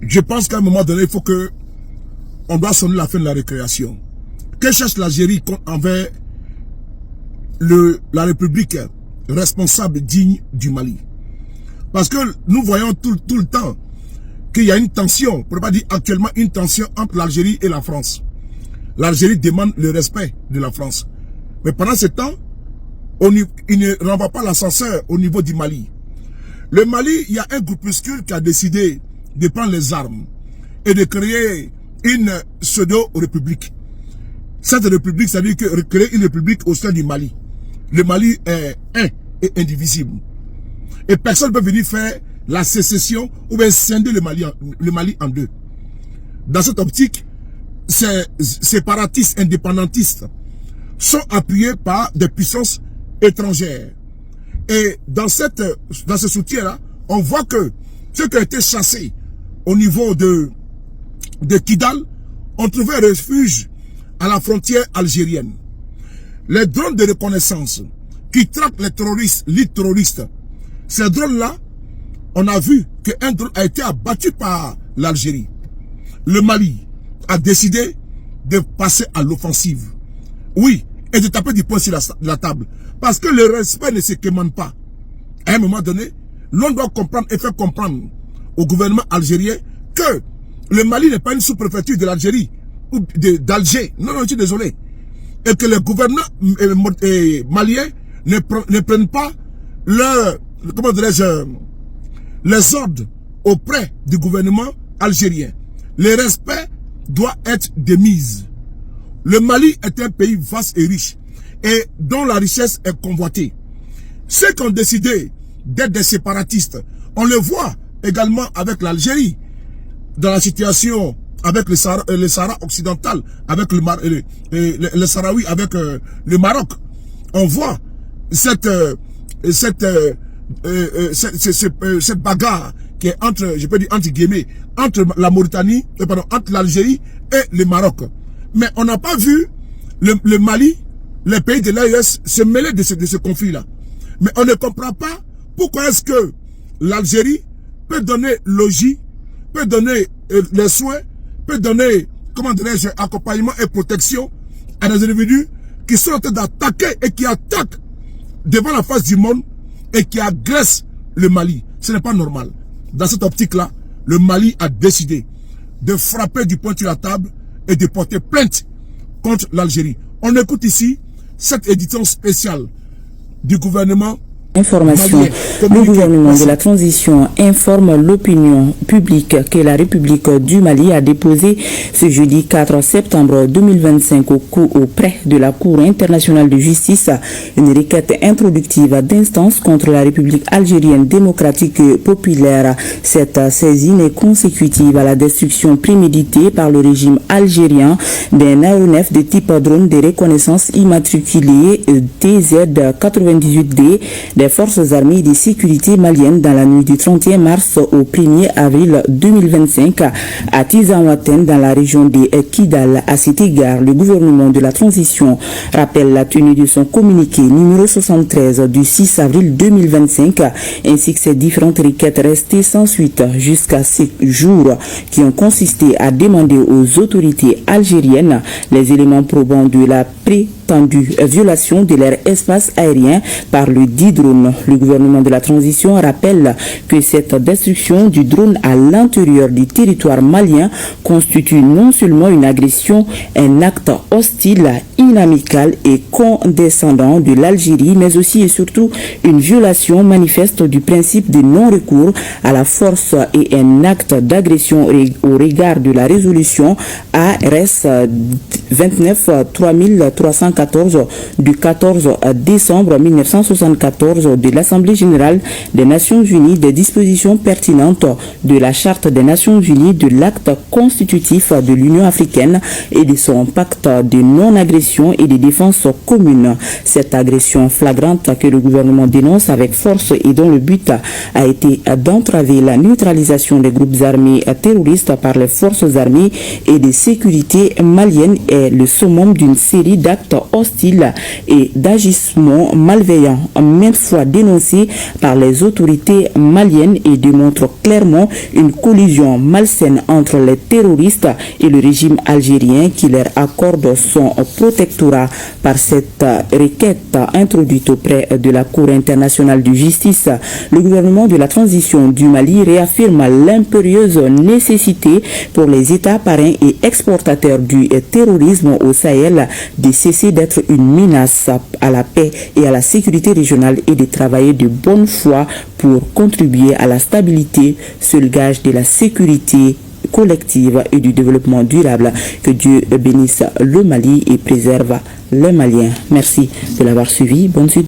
je pense qu'à un moment donné, il faut que on doit sonner la fin de la récréation. Que cherche l'Algérie envers la République responsable digne du Mali? Parce que nous voyons tout le temps qu'il y a une tension, pour ne pas dire actuellement une tension entre l'Algérie et la France. L'Algérie demande le respect de la France. Mais pendant ce temps, il ne renvoie pas l'ascenseur au niveau du Mali. Le Mali, il y a un groupuscule qui a décidé de prendre les armes et de créer une pseudo-république. Cette république, ça veut dire créer une république au sein du Mali. Le Mali est un et indivisible. Et personne ne peut venir faire la sécession ou bien scinder le Mali en deux. Dans cette optique, ces séparatistes, indépendantistes sont appuyés par des puissances étrangères. Et dans ce soutien-là, on voit que ceux qui ont été chassés au niveau de Kidal ont trouvé un refuge à la frontière algérienne. Les drones de reconnaissance qui traquent les terroristes, les terroristes, ces drones-là, on a vu qu'un drone a été abattu par l'Algérie. Le Mali a décidé de passer à l'offensive. Oui, et de taper du poing sur la table. Parce que le respect ne se commande pas. À un moment donné, l'on doit comprendre et faire comprendre au gouvernement algérien que le Mali n'est pas une sous-préfecture de l'Algérie ou d'Alger. Non, non, je suis désolé. Et que les gouvernants maliens ne prennent pas les ordres auprès du gouvernement algérien. Le respect doit être de mise. Le Mali est un pays vaste et riche et dont la richesse est convoitée. Ceux qui ont décidé d'être des séparatistes, on le voit également avec l'Algérie, dans la situation avec le Sahara occidental, avec le Sahraoui, avec le Maroc. On voit cette bagarre qui est entre, je peux dire entre guillemets, entre la Mauritanie, entre l'Algérie et le Maroc. Mais on n'a pas vu le Mali, les pays de l'AES se mêler de ce conflit-là. Mais on ne comprend pas pourquoi est-ce que l'Algérie peut donner logis, peut donner les soins, peut donner, comment dirais-je, accompagnement et protection à des individus qui sont en train d'attaquer et qui attaquent devant la face du monde et qui agressent le Mali. Ce n'est pas normal. Dans cette optique-là, le Mali a décidé de frapper du poing sur la table et de porter plainte contre l'Algérie. On écoute ici cette édition spéciale du gouvernement. Information. Le gouvernement de la transition informe l'opinion publique que la République du Mali a déposé ce jeudi 4 septembre 2025 auprès de la Cour internationale de justice une requête introductive d'instance contre la République algérienne démocratique populaire. Cette saisine est consécutive à la destruction préméditée par le régime algérien d'un aéronef de type drone de reconnaissance immatriculé TZ-98D des forces armées et de sécurité maliennes dans la nuit du 31 mars au 1er avril 2025 à Tizaouaten dans la région de Kidal. À cet égard, le gouvernement de la transition rappelle la tenue de son communiqué numéro 73 du 6 avril 2025 ainsi que ses différentes requêtes restées sans suite jusqu'à ces jours qui ont consisté à demander aux autorités algériennes les éléments probants de la prétendue violation de leur espace aérien par le dit drone. Le gouvernement de la transition rappelle que cette destruction du drone à l'intérieur du territoire malien constitue non seulement une agression, un acte hostile, inamical et condescendant de l'Algérie, mais aussi et surtout une violation manifeste du principe de non-recours à la force et un acte d'agression au regard de la résolution ARS 29-3314 du 14 décembre 1974 de l'Assemblée générale des Nations unies, des dispositions pertinentes de la Charte des Nations unies, de l'acte constitutif de l'Union africaine et de son pacte de non-agression et de défense commune. Cette agression flagrante que le gouvernement dénonce avec force et dont le but a été d'entraver la neutralisation des groupes armés terroristes par les forces armées et de sécurité maliennes est est le summum d'une série d'actes hostiles et d'agissements malveillants, maintes fois dénoncés par les autorités maliennes et démontrent clairement une collusion malsaine entre les terroristes et le régime algérien qui leur accorde son protectorat. Par cette requête introduite auprès de la Cour internationale de justice, le gouvernement de la transition du Mali réaffirme l'impérieuse nécessité pour les États parrains et exportateurs du terrorisme au Sahel de cesser d'être une menace à la paix et à la sécurité régionale et de travailler de bonne foi pour contribuer à la stabilité, seul gage de la sécurité collective et du développement durable. Que Dieu bénisse le Mali et préserve les Maliens. Merci de l'avoir suivi. Bonne suite.